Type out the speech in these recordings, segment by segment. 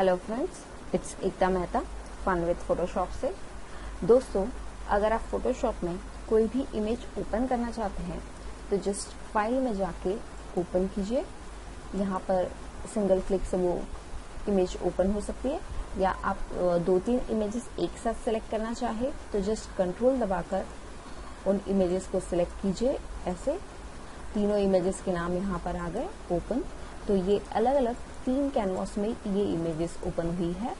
Hello friends, it's Ekta Mehta fun with Photoshop से। दोस्तों, अगर आप फोटोशॉप में कोई भी इमेज ओपन करना चाहते हैं तो जस्ट फाइल में जाके ओपन कीजिए। यहाँ पर सिंगल क्लिक से वो इमेज ओपन हो सकती है, या आप 2-3 इमेजेस एक साथ सेलेक्ट करना चाहे तो जस्ट कंट्रोल दबाकर उन इमेजेस को सिलेक्ट कीजिए। ऐसे तीनों इमेजेस के नाम यहाँ पर आ गए ओपन। तो ये अलग अलग 3 कैनवास में ये इमेजेस ओपन हुई है।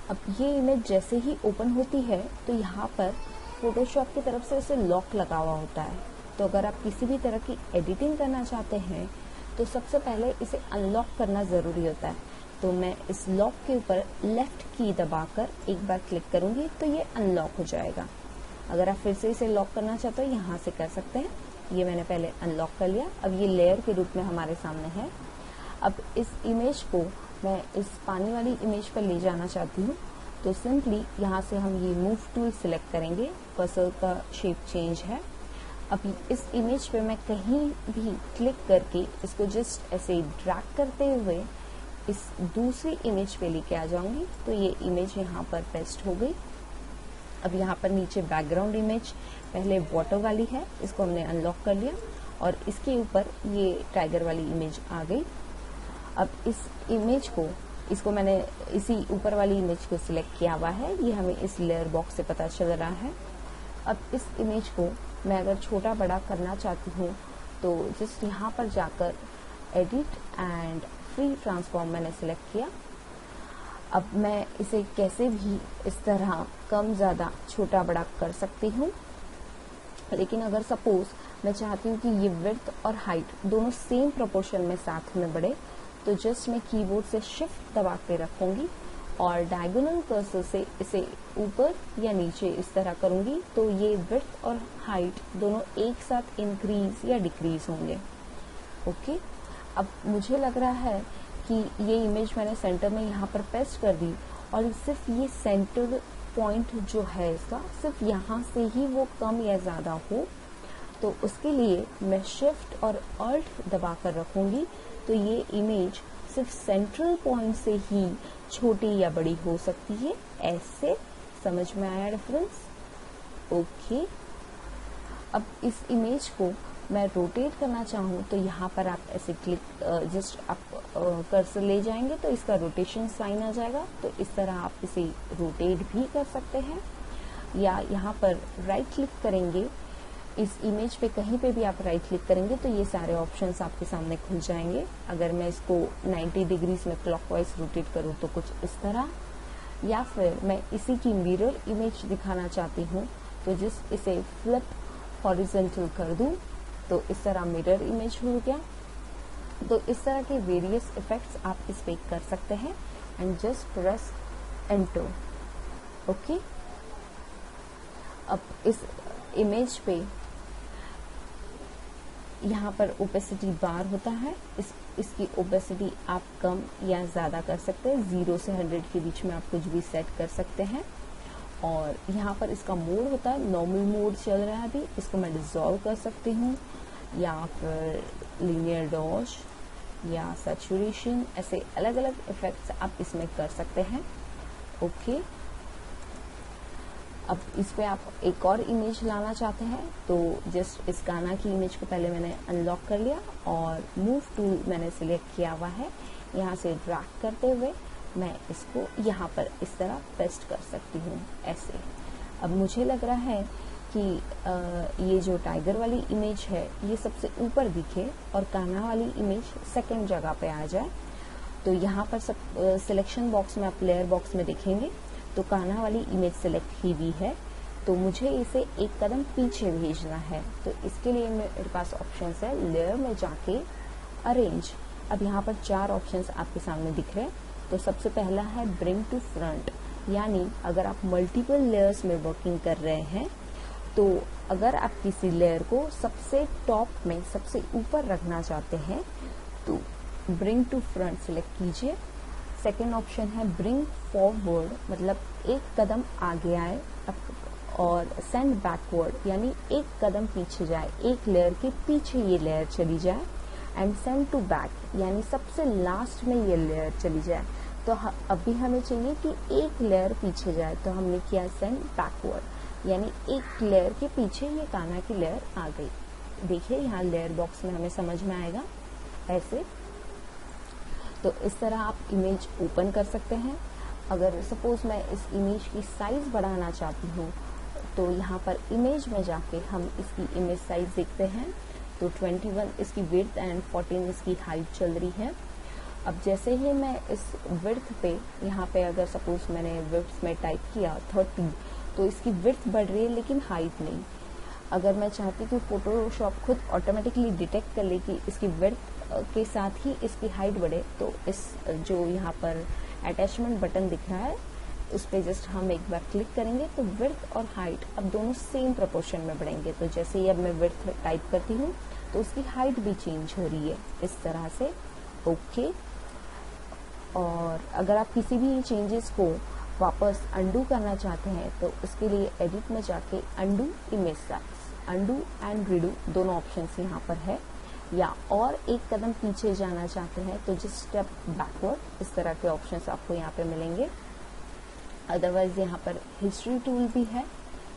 अब ये इमेज जैसे ही ओपन होती है तो यहाँ पर फोटोशॉप की तरफ से इसे लॉक लगा हुआ होता है। तो अगर आप किसी भी तरह की एडिटिंग करना चाहते हैं तो सबसे पहले इसे अनलॉक करना ज़रूरी होता है। तो मैं इस लॉक के ऊपर लेफ्ट की दबाकर एक बार क्लिक करूँगी तो ये अनलॉक हो जाएगा। अगर आप फिर से इसे लॉक करना चाहते हो यहाँ से कर सकते हैं। ये मैंने पहले अनलॉक कर लिया। अब ये लेयर के रूप में हमारे सामने है। अब इस इमेज को मैं इस पानी वाली इमेज पर ले जाना चाहती हूँ तो सिंपली यहाँ से हम ये मूव टूल सिलेक्ट करेंगे। कर्सर का शेप चेंज है। अब इस इमेज पे मैं कहीं भी क्लिक करके इसको जस्ट ऐसे ड्रैग करते हुए इस दूसरी इमेज पे लेके आ जाऊंगी तो ये इमेज यहाँ पर पेस्ट हो गई। अब यहाँ पर नीचे बैकग्राउंड इमेज पहले वाटर वाली है, इसको हमने अनलॉक कर लिया और इसके ऊपर ये टाइगर वाली इमेज आ गई। अब इस इमेज को इसको मैंने इसी ऊपर वाली इमेज को सिलेक्ट किया हुआ है, ये हमें इस लेयर बॉक्स से पता चल रहा है। अब इस इमेज को मैं अगर छोटा बड़ा करना चाहती हूँ तो जस्ट यहाँ पर जाकर एडिट एंड फ्री ट्रांसफॉर्म मैंने सिलेक्ट किया। अब मैं इसे कैसे भी इस तरह कम ज़्यादा छोटा बड़ा कर सकती हूँ, लेकिन अगर सपोज मैं चाहती हूँ कि ये विड्थ और हाइट दोनों सेम प्रोपोर्शन में साथ में बढ़े तो जस्ट मैं कीबोर्ड से शिफ्ट दबा के रखूंगी और डायगोनल कर्सर से इसे ऊपर या नीचे इस तरह करूंगी तो ये विड्थ और हाइट दोनों एक साथ इंक्रीज या डिक्रीज होंगे। ओके, अब मुझे लग रहा है कि ये इमेज मैंने सेंटर में यहाँ पर पेस्ट कर दी और सिर्फ ये सेंटर पॉइंट जो है इसका सिर्फ यहाँ से ही वो कम या ज़्यादा हो, तो उसके लिए मैं शिफ्ट और अल्ट दबा कर रखूँगी तो ये इमेज सिर्फ सेंट्रल पॉइंट से ही छोटी या बड़ी हो सकती है। ऐसे समझ में आया डिफरेंस? ओके, अब इस इमेज को मैं रोटेट करना चाहूँ तो यहाँ पर आप ऐसे क्लिक जस्ट आप कर्सर ले जाएंगे तो इसका रोटेशन साइन आ जाएगा। तो इस तरह आप इसे रोटेट भी कर सकते हैं, या यहाँ पर राइट क्लिक करेंगे इस इमेज पे, कहीं पे भी आप राइट क्लिक करेंगे तो ये सारे ऑप्शंस आपके सामने खुल जाएंगे। अगर मैं इसको 90 डिग्रीज में क्लॉकवाइज रोटेट करूँ तो कुछ इस तरह, या फिर मैं इसी की मिरर इमेज दिखाना चाहती हूँ तो जिस इसे फ्लिप हॉरिजॉन्टल कर दूँ तो इस तरह मिरर इमेज हो गया। तो इस तरह के वेरियस इफेक्ट्स आप इस पे कर सकते हैं and just press enter. Okay, अब इस इमेज पे यहाँ पर ओपेसिटी बार होता है, इसकी ओपेसिटी आप कम या ज़्यादा कर सकते हैं। 0 से 100 के बीच में आप कुछ भी सेट कर सकते हैं। और यहाँ पर इसका मोड होता है, नॉर्मल मोड चल रहा है अभी, इसको मैं डिसॉल्व कर सकती हूँ, या फिर लीनियर डॉज या सैचुरेशन, ऐसे अलग अलग इफेक्ट्स आप इसमें कर सकते हैं। ओके, अब इस पे आप एक और इमेज लाना चाहते हैं तो जस्ट इस गाना की इमेज को पहले मैंने अनलॉक कर लिया और मूव टूल मैंने सिलेक्ट किया हुआ है। यहाँ से ड्रैग करते हुए मैं इसको यहाँ पर इस तरह पेस्ट कर सकती हूँ ऐसे। अब मुझे लग रहा है कि ये जो टाइगर वाली इमेज है ये सबसे ऊपर दिखे और कान्हा वाली इमेज सेकंड जगह पे आ जाए। तो यहाँ पर सब सिलेक्शन बॉक्स में आप लेयर बॉक्स में देखेंगे तो कान्हा वाली इमेज सेलेक्ट की हुई है, तो मुझे इसे एक कदम पीछे भेजना है। तो इसके लिए मेरे पास ऑप्शन है लेयर में जाके अरेंज। अब यहाँ पर 4 ऑप्शंस आपके सामने दिख रहे हैं। तो सबसे पहला है ब्रिंग टू फ्रंट, यानी अगर आप मल्टीपल लेयर्स में वर्किंग कर रहे हैं तो अगर आप किसी लेयर को सबसे टॉप में सबसे ऊपर रखना चाहते हैं तो ब्रिंग टू फ्रंट सिलेक्ट कीजिए। सेकेंड ऑप्शन है ब्रिंग फॉरवर्ड, मतलब एक कदम आगे आए, और सेंड बैकवर्ड यानी एक कदम पीछे जाए, एक लेयर के पीछे ये लेयर चली जाए। एंड सेंड टू बैक यानी सबसे लास्ट में ये लेयर चली जाए। तो अभी हमें चाहिए कि एक लेयर पीछे जाए, तो हमने किया सेंड बैकवर्ड, यानी एक लेयर के पीछे ये कान्हा की लेयर आ गई। देखिए यहाँ लेयर बॉक्स में हमें समझ में आएगा ऐसे। तो इस तरह आप इमेज ओपन कर सकते हैं। अगर सपोज मैं इस इमेज की साइज बढ़ाना चाहती हूँ, तो यहाँ पर इमेज में जाके हम इसकी इमेज साइज देखते हैं। तो 21 इसकी विड्थ एंड 14 इसकी हाइट चल रही है। अब जैसे ही मैं इस विड्थ पे, यहाँ पे अगर सपोज मैंने विड्थ में टाइप किया 30, तो इसकी विड्थ बढ़ रही है लेकिन हाइट नहीं। अगर मैं चाहती कि फोटोशॉप खुद ऑटोमेटिकली डिटेक्ट कर ले कि इसकी विड्थ के साथ ही इसकी हाइट बढ़े, तो इस जो यहाँ पर अटैचमेंट बटन दिख रहा है उस पर जस्ट हम एक बार क्लिक करेंगे, तो विड्थ और हाइट अब दोनों सेम प्रोपोर्शन में बढ़ेंगे। तो जैसे ही अब मैं विड्थ टाइप करती हूँ तो उसकी हाइट भी चेंज हो रही है इस तरह से। ओके। और अगर आप किसी भी चेंजेस को वापस अंडू करना चाहते हैं, तो उसके लिए एडिट में जाके undo image size, undo and redo दोनों ऑप्शंस यहाँ पर है। या और एक कदम पीछे जाना चाहते हैं तो जस्ट स्टेप बैकवर्ड, इस तरह के ऑप्शंस आपको यहाँ पे मिलेंगे। अदरवाइज यहाँ पर हिस्ट्री टूल भी है,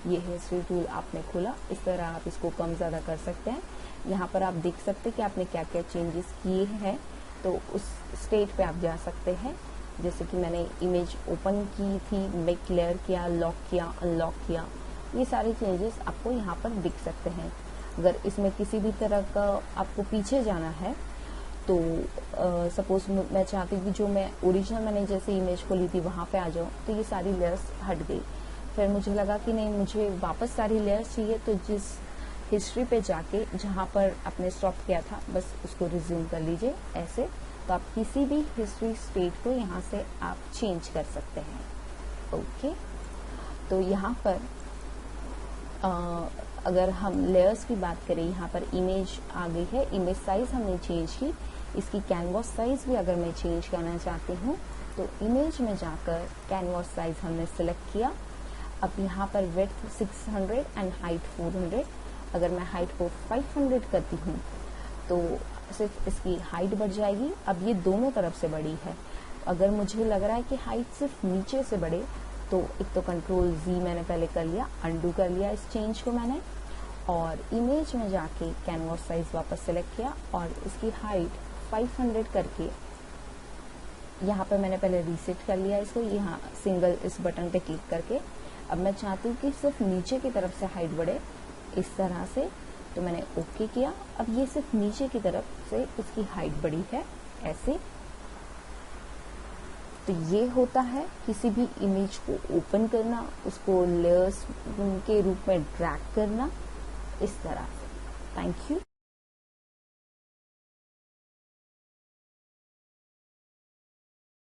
ये हिस्ट्री टूल आपने खोला, इस तरह आप इसको कम ज़्यादा कर सकते हैं। यहाँ पर आप देख सकते हैं कि आपने क्या क्या चेंजेस किए हैं, तो उस स्टेज पे आप जा सकते हैं। जैसे कि मैंने इमेज ओपन की थी, मेक लेयर किया, लॉक किया, अनलॉक किया, ये सारे चेंजेस आपको यहाँ पर दिख सकते हैं। अगर इसमें किसी भी तरह का आपको पीछे जाना है, तो सपोज मैं चाहती हूँ कि जो मैं ओरिजिनल मैंने जैसे इमेज खोली थी वहाँ पे आ जाऊँ, तो ये सारी लेयर्स हट गई। फिर मुझे लगा कि नहीं, मुझे वापस सारी लेयर्स चाहिए, तो जिस हिस्ट्री पे जाके जहाँ पर आपने स्टॉप किया था बस उसको रिज्यूम कर लीजिए ऐसे। तो आप किसी भी हिस्ट्री स्टेट को यहाँ से आप चेंज कर सकते हैं। ओके। तो यहाँ पर अगर हम लेयर्स की बात करें, यहाँ पर इमेज आ गई है, इमेज साइज हमने चेंज की, इसकी कैनवास साइज भी अगर मैं चेंज करना चाहती हूँ तो इमेज में जाकर कैनवास साइज हमने सिलेक्ट किया। अब यहाँ पर विड्थ 600 एंड हाइट 400, अगर मैं हाइट को 500 करती हूँ तो सिर्फ इसकी हाइट बढ़ जाएगी। अब ये दोनों तरफ से बढ़ी है। अगर मुझे लग रहा है कि हाइट सिर्फ नीचे से बढ़े, तो एक तो कंट्रोल Z मैंने पहले कर लिया, अंडू कर लिया इस चेंज को मैंने, और इमेज में जाके कैनवास साइज वापस सेलेक्ट किया और इसकी हाइट 500 करके यहाँ पर मैंने पहले रीसेट कर लिया इसको, यहाँ सिंगल इस बटन पे क्लिक करके। अब मैं चाहती हूँ कि सिर्फ नीचे की तरफ से हाइट बढ़े इस तरह से, तो मैंने ओके किया। अब ये सिर्फ नीचे की तरफ से इसकी हाइट बढ़ी है ऐसे। तो ये होता है किसी भी इमेज को ओपन करना, उसको लेयर्स के रूप में ड्रैग करना इस तरह से। Thank you.